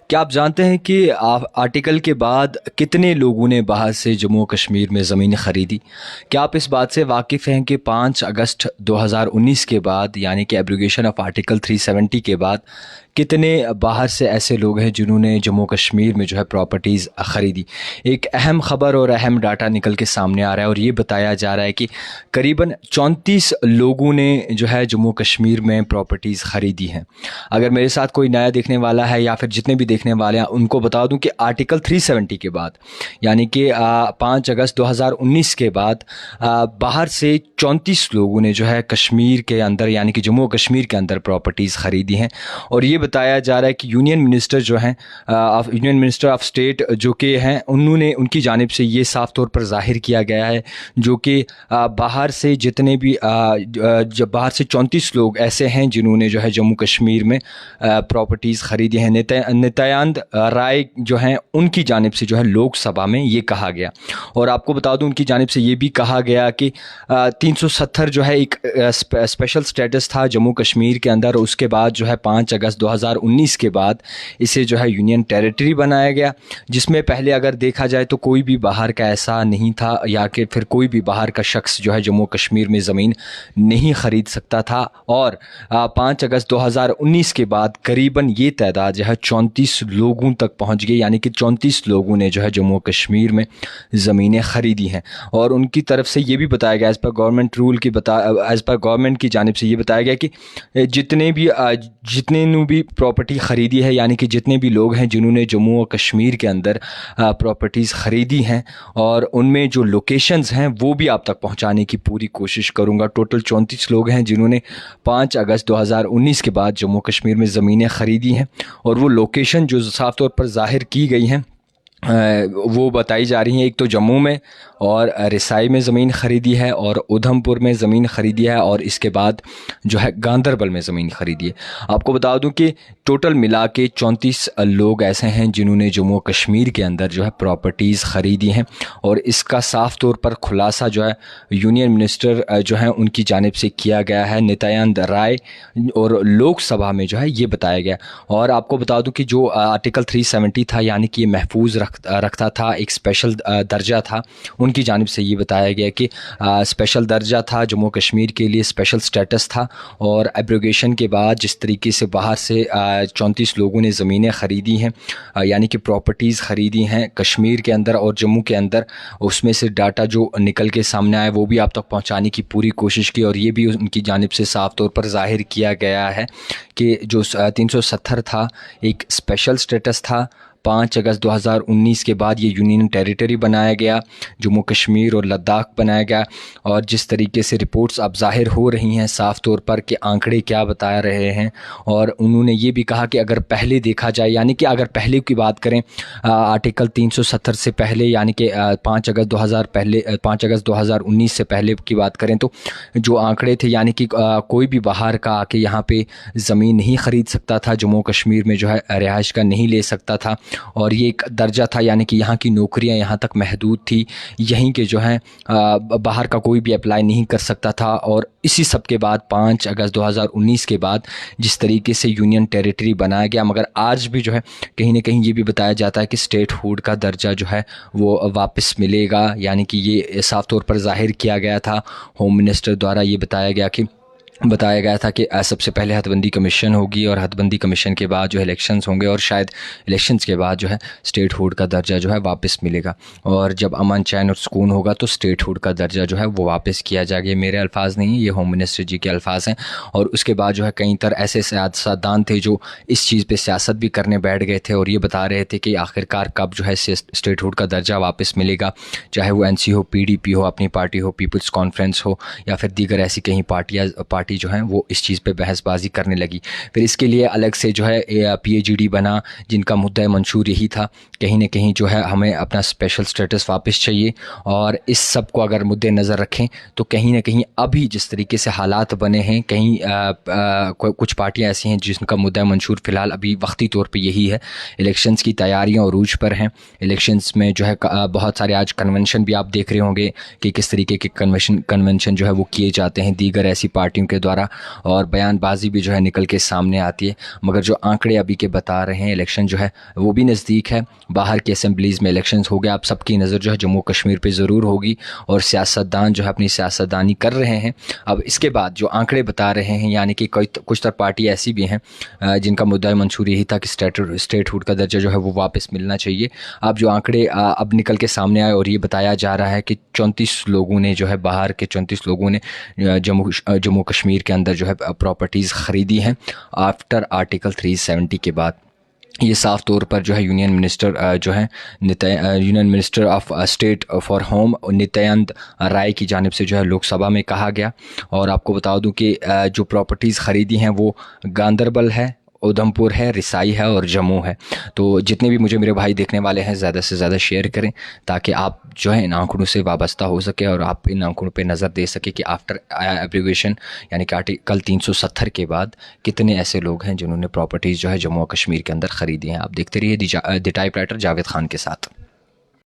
क्या आप जानते हैं कि आर्टिकल के बाद कितने लोगों ने बाहर से जम्मू और कश्मीर में ज़मीन ख़रीदी? क्या आप इस बात से वाकिफ़ हैं कि 5 अगस्त 2019 के बाद यानी कि एब्रोगेशन ऑफ आर्टिकल 370 के बाद कितने बाहर से ऐसे लोग हैं जिन्होंने जम्मू कश्मीर में जो है प्रॉपर्टीज़ ख़रीदी? एक अहम ख़बर और अहम डाटा निकल के सामने आ रहा है और ये बताया जा रहा है कि करीबन 34 लोगों ने जो है जम्मू कश्मीर में प्रॉपर्टीज़ ख़रीदी हैं। अगर मेरे साथ कोई नया देखने वाला है या फिर जितने भी देखने वाले हैं उनको बता दूं कि आर्टिकल 370 के बाद यानी कि 5 अगस्त 2019 के बाद बाहर से 34 लोगों ने जो है कश्मीर के अंदर यानी कि जम्मू और कश्मीर के अंदर प्रॉपर्टीज़ ख़रीदी हैं। और ये बताया जा रहा है कि यूनियन मिनिस्टर जो हैं यूनियन मिनिस्टर ऑफ स्टेट जो कि हैं उन्होंने उनकी जानिब से ये साफ तौर पर जाहिर किया गया है जो कि बाहर से जितने भी जब बाहर से 34 लोग ऐसे हैं जिन्होंने जो है जम्मू कश्मीर में प्रॉपर्टीज़ ख़रीदी हैं। नित्यानंद राय जो हैं उनकी जानिब से जो है लोकसभा में ये कहा गया। और आपको बता दूं उनकी जानिब से ये भी कहा गया कि 370 जो है एक स्पेशल स्टेटस था जम्मू कश्मीर के अंदर। उसके बाद जो है 5 अगस्त 2019 के बाद इसे जो है यूनियन टेरिटरी बनाया गया, जिसमें पहले अगर देखा जाए तो कोई भी बाहर का ऐसा नहीं था या कि फिर कोई भी बाहर का शख्स जो है जम्मू कश्मीर में ज़मीन नहीं ख़रीद सकता था। और 5 अगस्त 2019 के बाद करीबन ये तादाद जो है 34 लोगों तक पहुंच गई, यानी कि 34 लोगों ने जो है जम्मू कश्मीर में ज़मीनें ख़रीदी हैं। और उनकी तरफ से ये भी बताया गया एज़ पर गवर्नमेंट रूल की एज़ पर गवर्नमेंट की जानिब से ये बताया गया कि जितने भी प्रॉपर्टी ख़रीदी है यानी कि जितने भी लोग हैं जिन्होंने जम्मू और कश्मीर के अंदर प्रॉपर्टीज़ ख़रीदी हैं और उनमें जो लोकेशंस हैं वो भी आप तक पहुंचाने की पूरी कोशिश करूंगा। टोटल 34 लोग हैं जिन्होंने 5 अगस्त 2019 के बाद जम्मू कश्मीर में ज़मीनें ख़रीदी हैं और वो लोकेशन जो साफ़ तौर पर ज़ाहिर की गई हैं वो बताई जा रही हैं। एक तो जम्मू में और रिसाई में ज़मीन ख़रीदी है और उधमपुर में ज़मीन ख़रीदी है और इसके बाद जो है गांदरबल में ज़मीन ख़रीदी है। आपको बता दूं कि टोटल मिला के 34 लोग ऐसे हैं जिन्होंने जम्मू कश्मीर के अंदर जो है प्रॉपर्टीज़ ख़रीदी हैं। और इसका साफ़ तौर पर खुलासा जो है यूनियन मिनिस्टर जो है उनकी जानिब से किया गया है, नित्यानंद राय, और लोकसभा में जो है ये बताया गया। और आपको बता दूं कि जो आर्टिकल 370 था यानी कि ये महफूज रखता था, एक स्पेशल दर्जा था, उनकी जानिब से ये बताया गया कि स्पेशल दर्जा था जम्मू कश्मीर के लिए, स्पेशल स्टेटस था। और एब्रोगेशन के बाद जिस तरीके से बाहर से 34 लोगों ने ज़मीनें ख़रीदी हैं यानी कि प्रॉपर्टीज़ ख़रीदी हैं कश्मीर के अंदर और जम्मू के अंदर, उसमें से डाटा जो निकल के सामने आया वो भी आप तक पहुँचाने की पूरी कोशिश की। और ये भी उनकी जानिब से साफ़ तौर पर ज़ाहिर किया गया है कि जो 370 था एक स्पेशल स्टेटस था। 5 अगस्त 2019 के बाद ये यूनियन टेरिटरी बनाया गया, जम्मू कश्मीर और लद्दाख बनाया गया। और जिस तरीके से रिपोर्ट्स अब ज़ाहिर हो रही हैं साफ़ तौर पर कि आंकड़े क्या बता रहे हैं, और उन्होंने ये भी कहा कि अगर पहले देखा जाए यानी कि अगर पहले की बात करें आर्टिकल 370 से पहले यानी कि 5 अगस्त 2019 से पहले की बात करें तो जो आंकड़े थे यानी कि कोई भी बाहर का आके यहाँ पे ज़मीन नहीं ख़रीद सकता था, जम्मू कश्मीर में जो है रिहाइश का नहीं ले सकता था। और ये एक दर्जा था यानी कि यहाँ की नौकरियाँ यहाँ तक महदूद थी, यहीं के जो हैं बाहर का कोई भी अप्लाई नहीं कर सकता था। और इसी सब के बाद 5 अगस्त 2019 के बाद जिस तरीके से यूनियन टेरिटरी बनाया गया, मगर आज भी जो है कहीं ना कहीं ये भी बताया जाता है कि स्टेट हुड का दर्जा जो है वो वापस मिलेगा, यानी कि ये साफ़ तौर पर ज़ाहिर किया गया था। होम मिनिस्टर द्वारा ये बताया गया था कि सबसे पहले हदबंदी कमीशन होगी और हदबंदी कमीशन के बाद जो इलेक्शंस होंगे और शायद इलेक्शंस के बाद जो है स्टेट हुड का दर्जा जो है वापस मिलेगा। और जब अमन चैन और सुकून होगा तो स्टेट हुड का दर्जा जो है वो वापस किया जाएगा। ये मेरे अल्फाज नहीं है, ये होम मिनिस्टर जी के अल्फाज हैं। और उसके बाद जो है कई तरह ऐसे सियासतदान थे जो इस चीज़ पर सियासत भी करने बैठ गए थे और ये बता रहे थे कि आखिरकार कब जो है स्टेट हुड का दर्जा वापस मिलेगा, चाहे वो NC हो, PDP हो, अपनी पार्टी हो, पीपल्स कॉन्फ्रेंस हो, या फिर दीगर ऐसी कहीं पार्टी जो है वो इस चीज़ पे बहसबाजी करने लगी। फिर इसके लिए अलग से जो है PAGD बना, जिनका मुद्दा मंशूर यही था कहीं ना कहीं जो है हमें अपना स्पेशल स्टेटस वापस चाहिए। और इस सब को अगर मुद्दे नज़र रखें तो कहीं ना कहीं अभी जिस तरीके से हालात बने हैं, कहीं कुछ पार्टियां ऐसी हैं जिनका मुद्दा मंशूर फ़िलहाल अभी वक्ती तौर पे यही है। इलेक्शंस की तैयारियां अरूज पर हैं। इलेक्शंस में जो है बहुत सारे आज कन्वेंशन भी आप देख रहे होंगे कि किस तरीके के कन्वेंशन जो है वो किए जाते हैं दीगर ऐसी पार्टियों के के द्वारा, और बयानबाजी भी जो है निकल के सामने आती है। मगर जो आंकड़े अभी के बता रहे हैं, इलेक्शन जो है वो भी नज़दीक है, बाहर के असम्बलीज़ में इलेक्शंस हो गए, आप सबकी नज़र जो है जम्मू कश्मीर पे ज़रूर होगी और सियासतदान जो है अपनी सियासतदानी कर रहे हैं। अब इसके बाद जो आंकड़े बता रहे हैं, यानी कि कुछ तर पार्टी ऐसी भी हैं जिनका मुद्दा मंशूर यही था कि स्टेटहुड का दर्जा जो है वो वापस मिलना चाहिए। अब जो आंकड़े अब निकल के सामने आए और ये बताया जा रहा है कि 34 लोगों ने जो है, बाहर के 34 लोगों ने जम्मू कश्मीर के अंदर जो है प्रॉपर्टीज़ ख़रीदी हैं आफ्टर आर्टिकल 370 के बाद। ये साफ तौर पर जो है union minister of state for home Nityanand Rai की जानिब से जो है लोकसभा में कहा गया। और आपको बता दूं कि जो प्रॉपर्टीज़ ख़रीदी हैं वो गांदरबल है, उधमपुर है, रिसाई है और जम्मू है। तो जितने भी मुझे मेरे भाई देखने वाले हैं, ज़्यादा से ज़्यादा शेयर करें ताकि आप जो है इन आंकड़ों से वाबस्ता हो सके और आप इन आंकड़ों पे नज़र दे सके कि आफ्टर एब्रीवेशन यानी कि आर्टिकल 370 के बाद कितने ऐसे लोग हैं जिन्होंने प्रॉपर्टीज़ जो है जम्मू और कश्मीर के अंदर ख़रीदी हैं। आप देखते रहिए द टाइपराइटर जावेद खान के साथ।